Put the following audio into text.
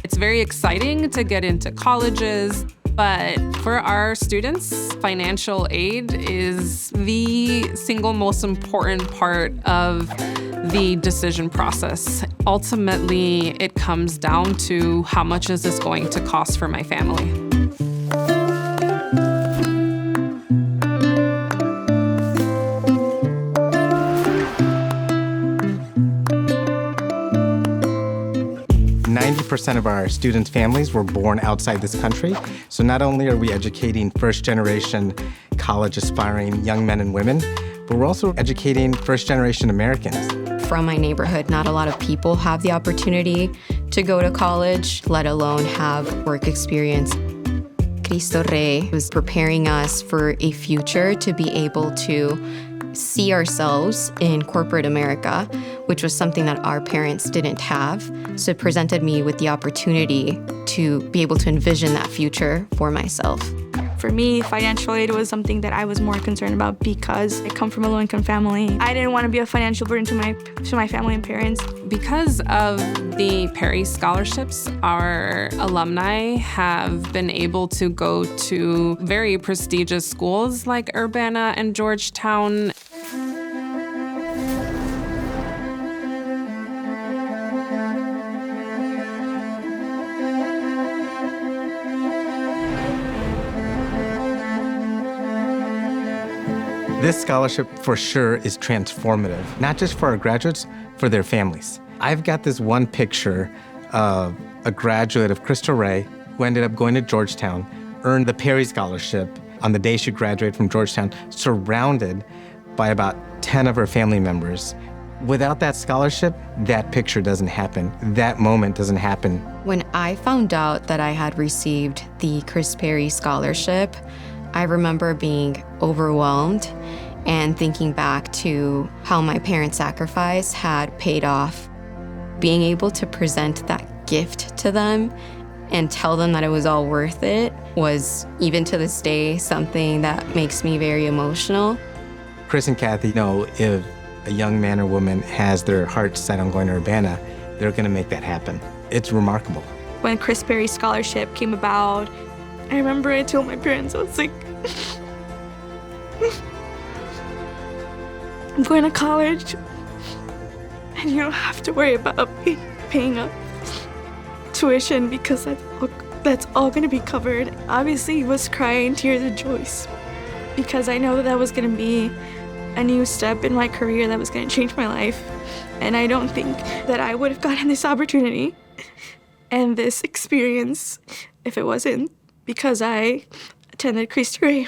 It's very exciting to get into colleges, but for our students, financial aid is the single most important part of the decision process. Ultimately, it comes down to how much is this going to cost for my family. Percent of our students' families were born outside this country. So not only are we educating first-generation college-aspiring young men and women, but we're also educating first-generation Americans. From my neighborhood, not a lot of people have the opportunity to go to college, let alone have work experience. Cristo Rey was preparing us for a future to be able to see ourselves in corporate America, which was something that our parents didn't have. So it presented me with the opportunity to be able to envision that future for myself. For me, financial aid was something that I was more concerned about because I come from a low-income family. I didn't want to be a financial burden to my family and parents. Because of the Perry scholarships, our alumni have been able to go to very prestigious schools like Urbana and Georgetown. This scholarship for sure is transformative, not just for our graduates, for their families. I've got this one picture of a graduate of Cristo Rey who ended up going to Georgetown, earned the Perry Scholarship on the day she graduated from Georgetown, surrounded by about 10 of her family members. Without that scholarship, that picture doesn't happen. That moment doesn't happen. When I found out that I had received the Chris Perry Scholarship, I remember being overwhelmed and thinking back to how my parents' sacrifice had paid off. Being able to present that gift to them and tell them that it was all worth it was, even to this day, something that makes me very emotional. Chris and Kathy know if a young man or woman has their heart set on going to Urbana, they're going to make that happen. It's remarkable. When Chris Perry's scholarship came about, I remember I told my parents, I was like, I'm going to college, and you don't have to worry about paying up tuition because that's all going to be covered. Obviously, I was crying tears of joy because I know that was going to be a new step in my career that was going to change my life. And I don't think that I would have gotten this opportunity and this experience if it wasn't because I attended Cristo Rey.